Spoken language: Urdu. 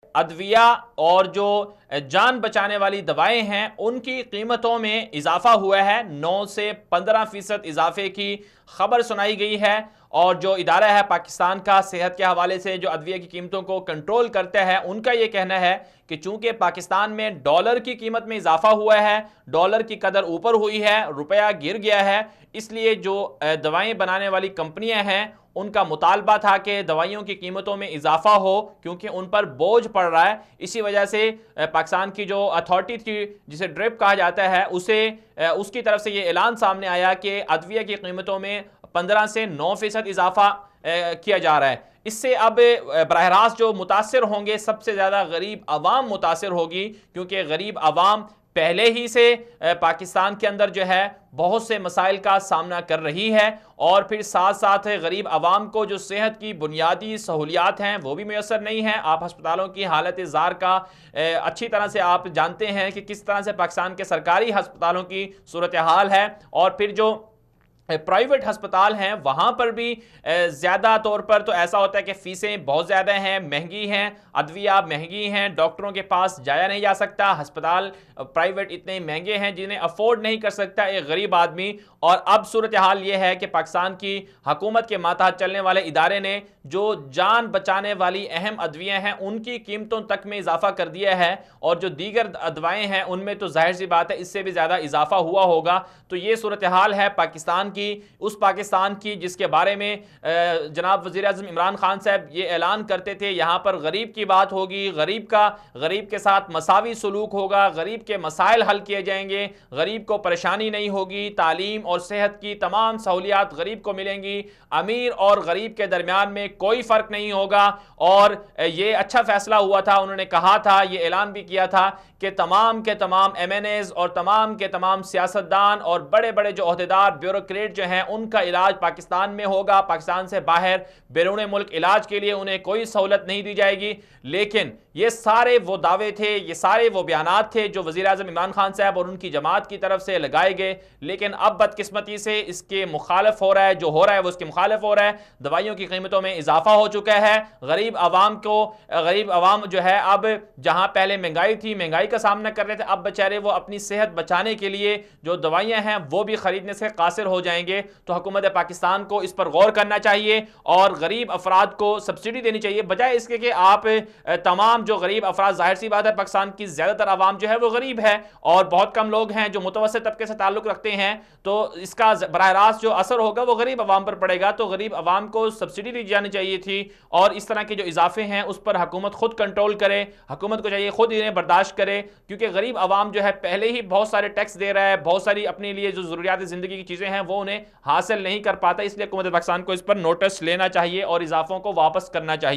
ادویہ اور جو جان بچانے والی دوائیں ہیں ان کی قیمتوں میں اضافہ ہوا ہے، 9 سے 15% اضافے کی خبر سنائی گئی ہے۔ اور جو ادارہ ہے پاکستان کا صحت کے حوالے سے جو ادویہ کی قیمتوں کو کنٹرول کرتا ہے، ان کا یہ کہنا ہے کہ چونکہ پاکستان میں ڈالر کی قیمت میں اضافہ ہوا ہے، ڈالر کی قدر اوپر ہوئی ہے، روپیہ گر گیا ہے، اس لیے جو دوائیں بنانے والی کمپنیاں ہیں ان کا مطالبہ تھا کہ دوائیوں کی قیمتوں میں اضافہ ہو، کیونکہ ان پر بوجھ پڑ رہا ہے۔ اسی وجہ سے پاکستان کی جو اتھارٹی تھی جسے ڈرپ کہا جاتا ہے، اس کی طرف سے یہ اعلان سامنے آیا کہ ادویہ کی قیمتوں میں 15 سے 9% اضافہ کیا جا رہا ہے۔ اس سے اب براہ راست جو متاثر ہوں گے سب سے زیادہ غریب عوام متاثر ہوگی، کیونکہ غریب عوام پہلے ہی سے پاکستان کے اندر جو ہے بہت سے مسائل کا سامنا کر رہی ہے، اور پھر ساتھ ساتھ غریب عوام کو جو صحت کی بنیادی سہولیات ہیں وہ بھی میسر نہیں ہیں۔ آپ ہسپتالوں کی حالت زار کا اچھی طرح سے آپ جانتے ہیں کہ کس طرح سے پاکستان کے سرکاری ہسپتالوں کی صورتحال ہے، اور پھر جو پرائیویٹ ہسپتال ہیں وہاں پر بھی زیادہ طور پر تو ایسا ہوتا ہے کہ فیسیں بہت زیادہ ہیں، مہنگی ہیں، ادویہ مہنگی ہیں، ڈاکٹروں کے پاس جایا نہیں جا سکتا، ہسپتال پرائیویٹ اتنے مہنگے ہیں جنہیں افورڈ نہیں کر سکتا ایک غریب آدمی۔ اور اب صورتحال یہ ہے کہ پاکستان کی حکومت کے ماتحت چلنے والے ادارے نے جو جان بچانے والی اہم ادویاں ہیں ان کی قیمتوں تک میں اضافہ کر دیا ہے، اور جو دیگر ادوائیں ہیں ان میں تو ظاہر سی بات ہے اس سے بھی زیادہ اضافہ ہوا ہوگا۔ تو یہ صورتحال ہے پاکستان اس پاکستان کی جس کے بارے میں جناب وزیر اعظم عمران خان صاحب یہ اعلان کرتے تھے یہاں پر غریب کی بات ہوگی، غریب کے ساتھ مساوی سلوک ہوگا، غریب کے مسائل حل کیے جائیں گے، غریب کو پریشانی نہیں ہوگی، تعلیم اور صحت کی تمام سہولیات غریب کو ملیں گی، امیر اور غریب کے درمیان میں کوئی فرق نہیں ہوگا۔ اور یہ اچھا فیصلہ ہوا تھا، انہوں نے کہا تھا، یہ اعلان بھی کیا تھا کہ تمام کے تمام ایم این ایز اور تمام کے تمام سیاستدان اور بڑے بڑے جو عہدیدار بیوروکریٹ جو ہیں ان کا علاج پاکستان میں ہوگا، پاکستان سے باہر بیرون ملک علاج کے لیے انہیں کوئی سہولت نہیں دی جائے گی۔ لیکن یہ سارے وہ دعوے تھے، یہ سارے وہ بیانات تھے جو وزیر اعظم عمران خان صاحب اور ان کی جماعت کی طرف سے لگائے گئے، لیکن اب بدقسمتی سے اس کے مخالف ہو رہا ہے، جو ہو رہا ہے وہ اس کے مخالف ہو رہا ہے۔ دوائیوں کی قیمتوں میں اضافہ ہو چکا ہے، غریب عوام جو ہے اب جہاں پہلے مہنگائی تھی، مہنگائی کا سامنا کر رہے تھے، اب بیچارے وہ اپنی صحت بچانے کے لیے جو دوائیاں ہیں وہ بھی خریدنے سے قاصر ہو جائیں گے۔ تو حکومت پاکستان کو اس پر غور کرنا چاہیے اور غریب افراد کو سبسڈی دینی چاہیے، بجائے اس کے کہ آپ تمام جو غریب افراد، ظاہر سی بات ہے پاکستان کی زیادہ تر عوام جو ہے وہ غریب ہے، اور بہت کم لوگ ہیں جو متوسط طبقے سے تعلق رکھتے ہیں، تو اس کا براہ راست جو اثر ہوگا وہ غریب عوام پر پڑے گا۔ تو غریب عوام کو سبسڈی دی جانی چاہیے تھی، اور اس طرح کے جو اضافے ہیں اس پر حکومت خود کنٹرول کرے، حکومت کو چاہیے خود انہیں برداشت کرے، کیونکہ غریب عوام جو ہے پہلے ہی بہت سارے ٹیکس دے رہا ہے، بہت ساری اپنے لیے جو ضروریات زندگی کی چیزیں ہیں وہ انہیں حاصل نہیں کر پاتا، اس لیے حکومت پاکستان کو اس پر نوٹس لینا چاہیے اور اضافوں کو واپس کرنا چاہیے۔